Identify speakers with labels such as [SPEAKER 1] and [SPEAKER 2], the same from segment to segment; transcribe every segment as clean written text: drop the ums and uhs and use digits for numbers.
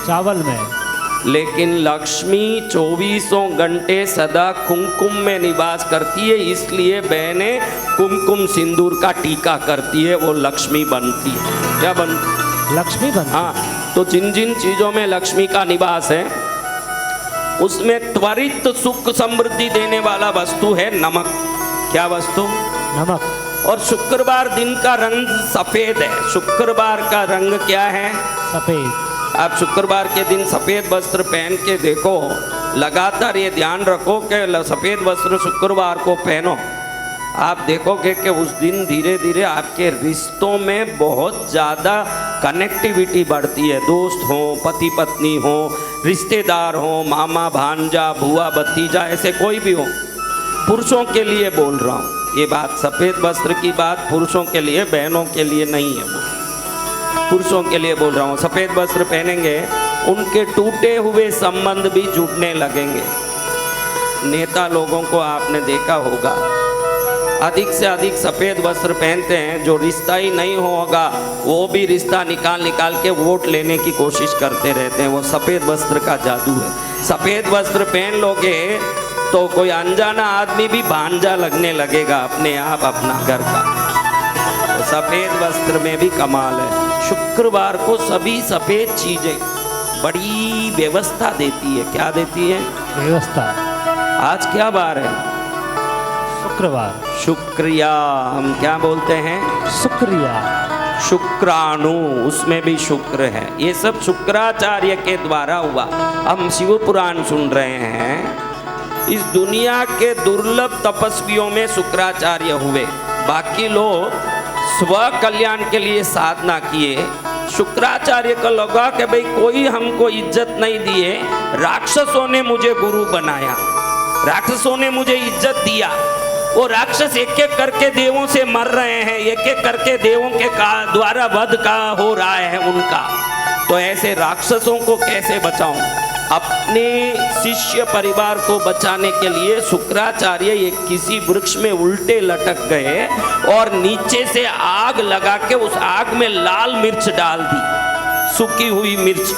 [SPEAKER 1] चावल में।
[SPEAKER 2] लेकिन लक्ष्मी 24 घंटे सदा कुमकुम में निवास करती है, इसलिए बहनें कुमकुम सिंदूर का टीका करती है, वो लक्ष्मी बनती है। क्या बनती?
[SPEAKER 1] लक्ष्मी बनती।
[SPEAKER 2] हाँ, तो जिन जिन चीजों में लक्ष्मी का निवास है उसमें त्वरित सुख समृद्धि देने वाला वस्तु है नमक। क्या वस्तु?
[SPEAKER 1] नमक।
[SPEAKER 2] और शुक्रवार दिन का रंग सफेद है। शुक्रवार का रंग क्या है?
[SPEAKER 1] सफेद।
[SPEAKER 2] आप शुक्रवार के दिन सफेद वस्त्र पहन के देखो, लगातार ये ध्यान रखो कि सफेद वस्त्र शुक्रवार को पहनो। आप देखोगे कि उस दिन धीरे धीरे आपके रिश्तों में बहुत ज़्यादा कनेक्टिविटी बढ़ती है। दोस्त हो, पति पत्नी हो, रिश्तेदार हो, मामा भांजा, बुआ भतीजा, ऐसे कोई भी हो। पुरुषों के लिए बोल रहा हूँ ये बात, सफ़ेद वस्त्र की बात पुरुषों के लिए, बहनों के लिए नहीं है। वो पुरुषों के लिए बोल रहा हूँ। सफ़ेद वस्त्र पहनेंगे, उनके टूटे हुए संबंध भी जुड़ने लगेंगे। नेता लोगों को आपने देखा होगा, अधिक से अधिक सफ़ेद वस्त्र पहनते हैं। जो रिश्ता ही नहीं होगा वो भी रिश्ता निकाल निकाल के वोट लेने की कोशिश करते रहते हैं। वो सफ़ेद वस्त्र का जादू है। सफ़ेद वस्त्र पहन लोगे तो कोई अनजाना आदमी भी भांजा लगने लगेगा अपने आप अपना घर का। तो सफ़ेद वस्त्र में भी कमाल है। शुक्रवार को सभी सफ़ेद चीज़ें बड़ी व्यवस्था देती है। क्या देती है?
[SPEAKER 1] व्यवस्था।
[SPEAKER 2] आज क्या बार है?
[SPEAKER 1] शुक्रवार।
[SPEAKER 2] शुक्रिया। हम क्या बोलते हैं?
[SPEAKER 1] शुक्रिया।
[SPEAKER 2] शुक्राणु, उसमें भी शुक्र है। ये सब शुक्राचार्य के द्वारा हुआ। हम शिव पुराण सुन रहे हैं। इस दुनिया के दुर्लभ तपस्वियों में शुक्राचार्य हुए। बाकी लोग स्व कल्याण के लिए साधना किए। शुक्राचार्य को लगा कि भाई कोई हमको इज्जत नहीं दिए, राक्षसों ने मुझे गुरु बनाया, राक्षसों ने मुझे इज्जत दिया। वो राक्षस एक एक करके देवों से मर रहे हैं, एक एक करके देवों के द्वारा वध का हो रहा है उनका। तो ऐसे राक्षसों को कैसे बचाऊं? अपने शिष्य परिवार को बचाने के लिए शुक्राचार्य एक किसी वृक्ष में उल्टे लटक गए और नीचे से आग लगा के उस आग में लाल मिर्च डाल दी, सूखी हुई मिर्च।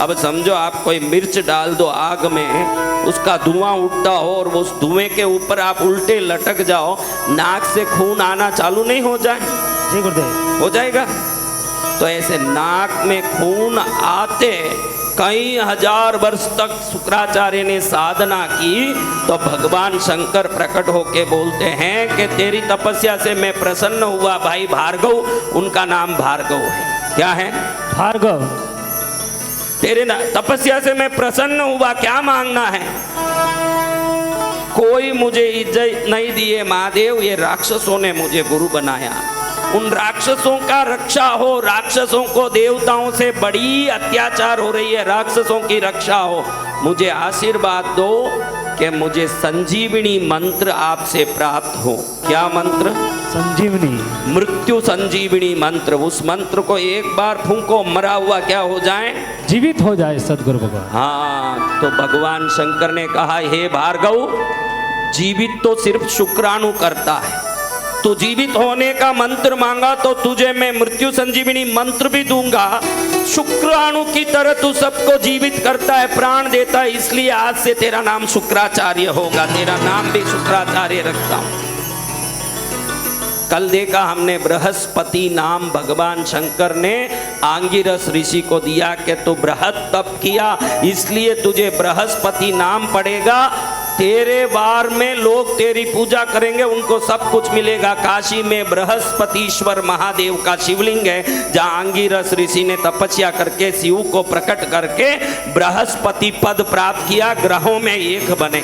[SPEAKER 2] अब समझो आप कोई मिर्च डाल दो आग में, उसका धुआं उठता हो और उस धुएं के ऊपर आप उल्टे लटक जाओ, नाक से खून आना चालू नहीं हो जाए?
[SPEAKER 1] जी गुरुदेव।
[SPEAKER 2] हो जाएगा। तो ऐसे नाक में खून आते कई हजार वर्ष तक शुक्राचार्य ने साधना की, तो भगवान शंकर प्रकट होके बोलते हैं कि तेरी तपस्या से मैं प्रसन्न हुआ भाई भार्गव। उनका नाम भार्गव है। क्या है?
[SPEAKER 1] भार्गव।
[SPEAKER 2] तेरे तपस्या से मैं प्रसन्न हुआ, क्या मांगना है? कोई मुझे इज्जत नहीं दिए महादेव, ये राक्षसों ने मुझे गुरु बनाया। उन राक्षसों का रक्षा हो, राक्षसों को देवताओं से बड़ी अत्याचार हो रही है, राक्षसों की रक्षा हो। मुझे आशीर्वाद दो कि मुझे संजीवनी मंत्र आपसे प्राप्त हो। क्या मंत्र?
[SPEAKER 1] संजीवनी।
[SPEAKER 2] मृत्यु संजीवनी मंत्र। उस मंत्र को एक बार फूंको, मरा हुआ क्या हो जाए?
[SPEAKER 1] जीवित हो जाए सदगुरु भगवान।
[SPEAKER 2] हाँ, तो भगवान शंकर ने कहा हे भार्गव, जीवित तो सिर्फ शुक्राणु करता है। तू जीवित होने का मंत्र मांगा तो तुझे मैं मृत्यु संजीवनी मंत्र भी दूंगा। शुक्राणु की तरह तू सबको जीवित करता है, प्राण देता है, इसलिए आज से तेरा नाम शुक्राचार्य होगा। तेरा नाम भी शुक्राचार्य रखता हूं। कल देखा हमने बृहस्पति नाम भगवान शंकर ने आंगिरस ऋषि को दिया कि तू बृहत तप किया, इसलिए तुझे बृहस्पति नाम पड़ेगा। तेरे वार में लोग तेरी पूजा करेंगे, उनको सब कुछ मिलेगा। काशी में बृहस्पतिश्वर महादेव का शिवलिंग है, जहाँ आंगिरस ऋषि ने तपस्या करके शिव को प्रकट करके बृहस्पति पद प्राप्त किया। ग्रहों में एक बने।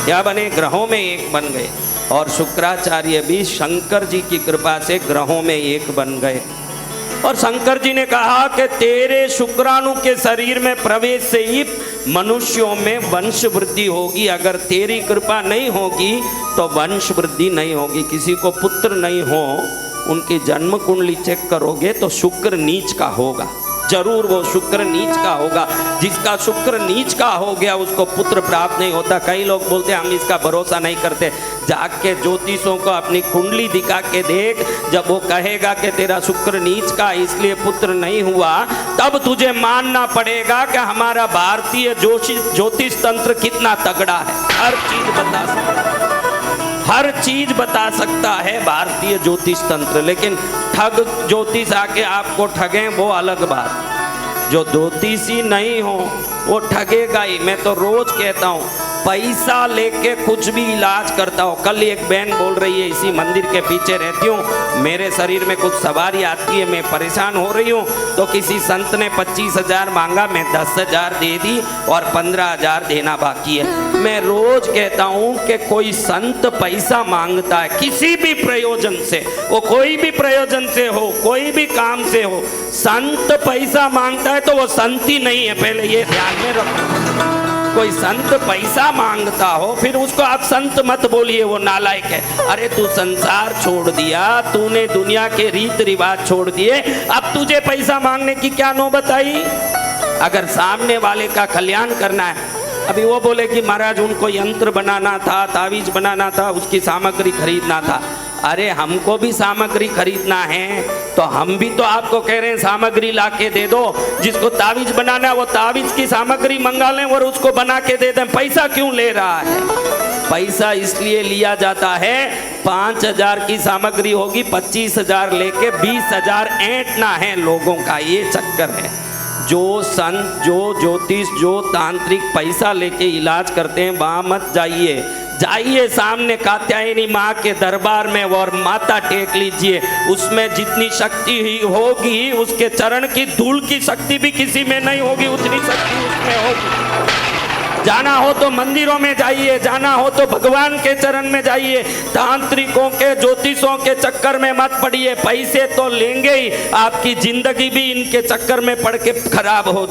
[SPEAKER 2] क्या बने? ग्रहों में एक बन गए। और शुक्राचार्य भी शंकर जी की कृपा से ग्रहों में एक बन गए। और शंकर जी ने कहा कि तेरे शुक्राणु के शरीर में प्रवेश से ही मनुष्यों में वंश वृद्धि होगी। अगर तेरी कृपा नहीं होगी तो वंश वृद्धि नहीं होगी। किसी को पुत्र नहीं हो, उनकी जन्म कुंडली चेक करोगे तो शुक्र नीच का होगा, जरूर वो शुक्र नीच का होगा। जिसका शुक्र नीच का हो गया उसको पुत्र प्राप्त नहीं होता। कई लोग बोलते हैं हम इसका भरोसा नहीं करते। जाग के ज्योतिषों को अपनी कुंडली दिखा के देख। जब वो कहेगा कि तेरा शुक्र नीच का इसलिए पुत्र नहीं हुआ, तब तुझे मानना पड़ेगा कि हमारा भारतीय ज्योतिष तंत्र कितना तगड़ा है। हर चीज बता सकता है, हर चीज बता सकता है भारतीय ज्योतिष तंत्र। लेकिन ठग ज्योतिष आके आपको ठगे वो अलग बात। जो ज्योतिषी नहीं हो वो ठगेगा ही। मैं तो रोज कहता हूँ पैसा लेके कुछ भी इलाज करता हो। कल एक बहन बोल रही है इसी मंदिर के पीछे रहती हूँ, मेरे शरीर में कुछ सवारी आती है, मैं परेशान हो रही हूँ, तो किसी संत ने 25,000 मांगा, मैं 10,000 दे दी और 15,000 देना बाकी है। मैं रोज कहता हूँ कि कोई संत पैसा मांगता है किसी भी प्रयोजन से, वो कोई भी प्रयोजन से हो, कोई भी काम से हो, संत पैसा मांगता है तो वो संत ही नहीं है, पहले ये ध्यान में रखो। कोई संत पैसा मांगता हो फिर उसको आप संत मत बोलिए, वो नालायक है। अरे तू संसार छोड़ दिया, तूने दुनिया के रीत रिवाज छोड़ दिए, अब तुझे पैसा मांगने की क्या नौबत आई? अगर सामने वाले का कल्याण करना है, अभी वो बोले कि महाराज उनको यंत्र बनाना था, तावीज बनाना था, उसकी सामग्री खरीदना था। अरे हमको भी सामग्री खरीदना है तो हम भी तो आपको कह रहे हैं सामग्री ला के दे दो। जिसको तावीज बनाना है वो तावीज की सामग्री मंगा लें और उसको बना के दे दें। पैसा क्यों ले रहा है? पैसा इसलिए लिया जाता है 5,000 की सामग्री होगी, 25,000 लेके 20,000 ऐंठना है लोगों का, ये चक्कर है। जो संत, जो ज्योतिष, जो तांत्रिक पैसा लेके इलाज करते हैं वहाँ मत जाइए। जाइए सामने कात्यायनी माँ के दरबार में और माथा टेक लीजिए। उसमें जितनी शक्ति ही होगी, उसके चरण की धूल की शक्ति भी किसी में नहीं होगी, उतनी शक्ति उसमें होगी। जाना हो तो मंदिरों में जाइए, जाना हो तो भगवान के चरण में जाइए। तांत्रिकों के, ज्योतिषों के चक्कर में मत पड़िए। पैसे तो लेंगे ही, आपकी जिंदगी भी इनके चक्कर में पड़ के खराब हो